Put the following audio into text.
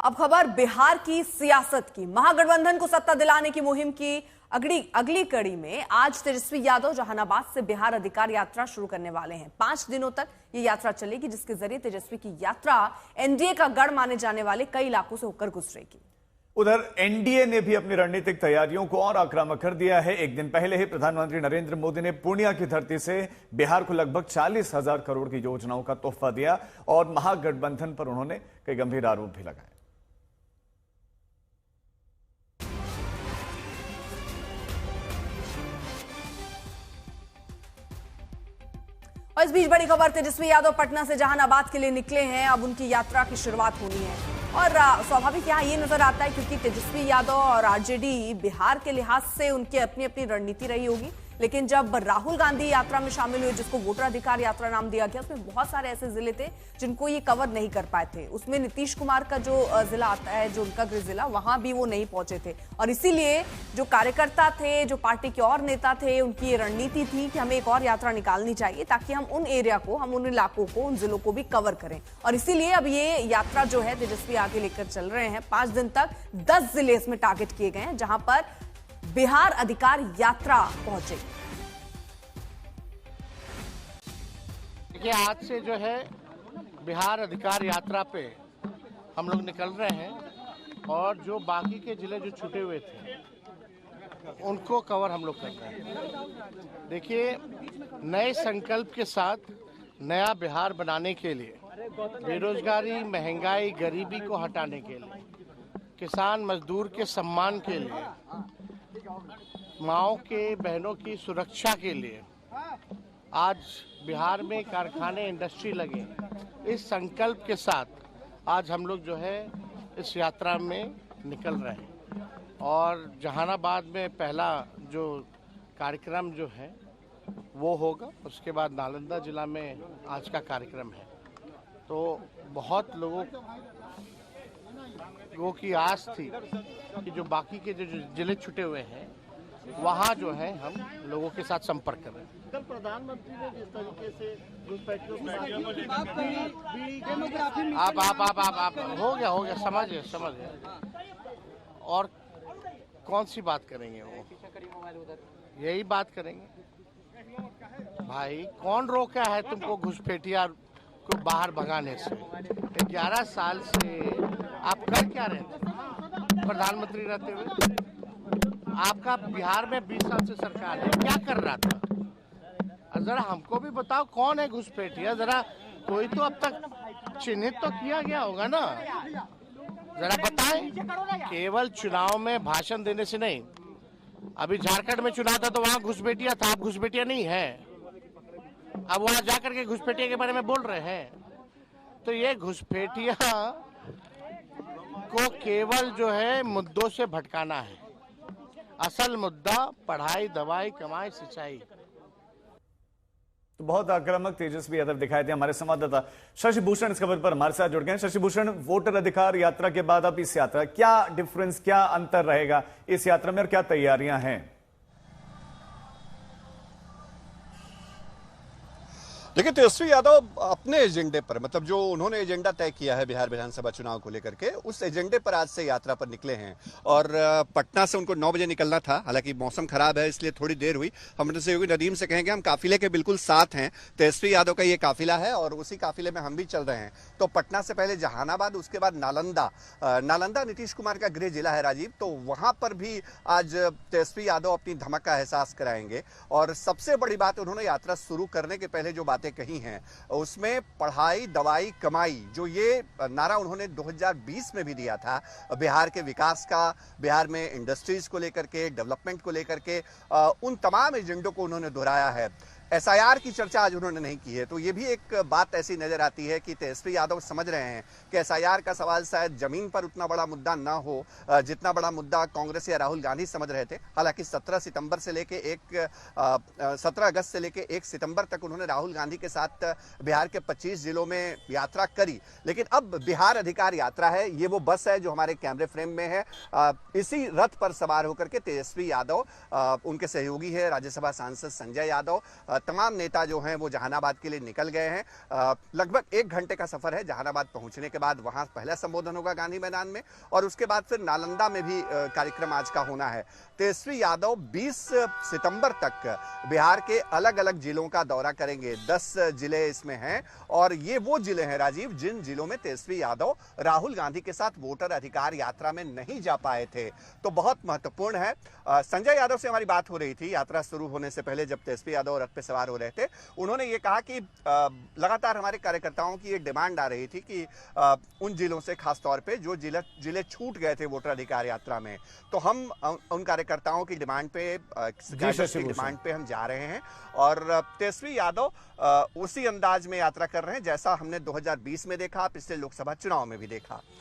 अब खबर बिहार की सियासत की। महागठबंधन को सत्ता दिलाने की मुहिम की अगली कड़ी में आज तेजस्वी यादव जहानाबाद से बिहार अधिकार यात्रा शुरू करने वाले हैं। 5 दिनों तक ये यात्रा चलेगी, जिसके जरिए तेजस्वी की यात्रा एनडीए का गढ़ माने जाने वाले कई इलाकों से होकर गुजरेगी। उधर एनडीए ने भी अपनी रणनीतिक तैयारियों को और आक्रामक कर दिया है। एक दिन पहले ही प्रधानमंत्री नरेंद्र मोदी ने पूर्णिया की धरती से बिहार को लगभग 40,000 करोड़ की योजनाओं का तोहफा दिया और महागठबंधन पर उन्होंने कई गंभीर आरोप भी लगाए। और इस बीच बड़ी खबर, तेजस्वी यादव पटना से जहानाबाद के लिए निकले हैं। अब उनकी यात्रा की शुरुआत होनी है और स्वाभाविक यहाँ ये नजर आता है क्योंकि तेजस्वी यादव और आरजेडी बिहार के लिहाज से उनकी अपनी अपनी रणनीति रही होगी, लेकिन जब राहुल गांधी यात्रा में शामिल हुए, जिसको वोटर अधिकार यात्रा नाम दिया गया, उसमें बहुत सारे ऐसे जिले थे जिनको ये कवर नहीं कर पाए थे। उसमें नीतीश कुमार का जो जिला आता है, जो उनका गृह जिला, वहां भी वो नहीं पहुंचे थे और इसीलिए जो कार्यकर्ता थे, जो पार्टी के और नेता थे, उनकी ये रणनीति थी कि हमें एक और यात्रा निकालनी चाहिए ताकि हम उन एरिया को, हम उन इलाकों को, उन जिलों को भी कवर करें। और इसीलिए अब ये यात्रा जो है तेजस्वी आगे लेकर चल रहे हैं। 5 दिन तक 10 जिले इसमें टारगेट किए गए हैं जहां पर बिहार अधिकार यात्रा पहुंचेगी। देखिए, आज से जो है बिहार अधिकार यात्रा पे हम लोग निकल रहे हैं और जो बाकी के जिले जो छूटे हुए थे उनको कवर हम लोग कर रहे हैं। देखिए, नए संकल्प के साथ नया बिहार बनाने के लिए, बेरोजगारी, महंगाई, गरीबी को हटाने के लिए, किसान मजदूर के सम्मान के लिए, माओं के बहनों की सुरक्षा के लिए आज बिहार में कारखाने, इंडस्ट्री लगे। इस संकल्प के साथ आज हम लोग जो है इस यात्रा में निकल रहे हैं और जहानाबाद में पहला जो कार्यक्रम जो है वो होगा। उसके बाद नालंदा जिला में आज का कार्यक्रम है। तो बहुत लोगों की आस थी कि जो बाकी के जो जिले छुटे हुए हैं वहाँ जो है हम लोगों के साथ संपर्क कर रहे हैं। कल प्रधानमंत्री ने जिस तरीके से घुसपैठियों आप हो गया समझ गए। और कौन सी बात करेंगे, वो यही बात करेंगे। भाई, कौन रोका है तुमको घुसपैठिया को बाहर भगाने से? 11 साल से आप कर क्या रहे थे प्रधानमंत्री रहते हुए? आपका बिहार में 20 साल से सरकार है, क्या कर रहा था? जरा हमको भी बताओ, कौन है घुसपैठिया? जरा कोई तो अब तक चिन्हित तो किया गया होगा ना, जरा बताएं। केवल चुनाव में भाषण देने से नहीं। अभी झारखंड में चुनाव था तो वहां घुसपैठिया था, आप घुसपैठिया नहीं है। अब वहां जाकर के घुसपैठिया के बारे में बोल रहे हैं। तो ये घुसपैठिया को केवल जो है मुद्दों से भटकाना है। असल मुद्दा पढ़ाई, दवाई, कमाई, सिंचाई। तो बहुत आक्रामक तेजस्वी यादव दिखाए थे हमारे संवाददाता शशि भूषण इस खबर पर हमारे साथ जुड़ गए हैं। शशि भूषण, वोटर अधिकार यात्रा के बाद अब इस यात्रा क्या डिफरेंस, क्या अंतर रहेगा इस यात्रा में और क्या तैयारियां हैं? देखिए, तेजस्वी यादव अपने एजेंडे पर, मतलब जो उन्होंने एजेंडा तय किया है बिहार विधानसभा चुनाव को लेकर के, उस एजेंडे पर आज से यात्रा पर निकले हैं। और पटना से उनको 9 बजे निकलना था, हालांकि मौसम खराब है इसलिए थोड़ी देर हुई। हमने सहयोगी नदीम से कहेंगे, हम काफिले के बिल्कुल साथ हैं। तेजस्वी यादव का ये काफिला है और उसी काफिले में हम भी चल रहे हैं। तो पटना से पहले जहानाबाद, उसके बाद नालंदा नीतीश कुमार का गृह जिला है राजीव, तो वहां पर भी आज तेजस्वी यादव अपनी धमक का एहसास कराएंगे। और सबसे बड़ी बात, उन्होंने यात्रा शुरू करने के पहले जो बातें कही हैं उसमें पढ़ाई, दवाई, कमाई, जो ये नारा उन्होंने 2020 में भी दिया था बिहार के विकास का, बिहार में इंडस्ट्रीज को लेकर के, डेवलपमेंट को लेकर के, उन तमाम एजेंडों को उन्होंने दोहराया है। एसआईआर की चर्चा आज उन्होंने नहीं की है। तो ये भी एक बात ऐसी नजर आती है कि तेजस्वी यादव समझ रहे हैं कि एसआईआर का सवाल शायद जमीन पर उतना बड़ा मुद्दा ना हो जितना बड़ा मुद्दा कांग्रेस या राहुल गांधी समझ रहे थे। हालांकि 17 अगस्त से लेके 1 सितंबर तक उन्होंने राहुल गांधी के साथ बिहार के 25 जिलों में यात्रा करी, लेकिन अब बिहार अधिकार यात्रा है। ये वो बस है जो हमारे कैमरे फ्रेम में है। इसी रथ पर सवार होकर के तेजस्वी यादव, उनके सहयोगी है राज्यसभा सांसद संजय यादव, तमाम नेता जो हैं वो जहानाबाद के लिए निकल गए हैं। लगभग 1 घंटे का सफर है। जहानाबाद पहुंचने के बाद वहां पहला संबोधन होगा गांधी मैदान में और उसके बाद फिर नालंदा में भी कार्यक्रम आज का होना है। तेजस्वी यादव 20 सितंबर तक बिहार के अलग अलग जिलों का दौरा करेंगे। 10 जिले इसमें हैं और ये वो जिले हैं राजीव जिन जिलों में तेजस्वी यादव राहुल गांधी के साथ वोटर अधिकार यात्रा में नहीं जा पाए थे। तो बहुत महत्वपूर्ण है। संजय यादव से हमारी बात हो रही थी यात्रा शुरू होने से पहले, जब तेजस्वी यादव रथ पे सवार हो रहे थे। उन्होंने ये कहा कि लगातार हमारे कार्यकर्ताओं की ये डिमांड आ रही थी कि उन जिलों से खासतौर पे जो जिले छूट गए थे वोटर अधिकार यात्रा में, तो हम उन कार्यकर्ताओं की डिमांड पे हम जा रहे हैं। और तेजस्वी यादव उसी अंदाज में यात्रा कर रहे हैं जैसा हमने 2020 में देखा, पिछले लोकसभा चुनाव में भी देखा।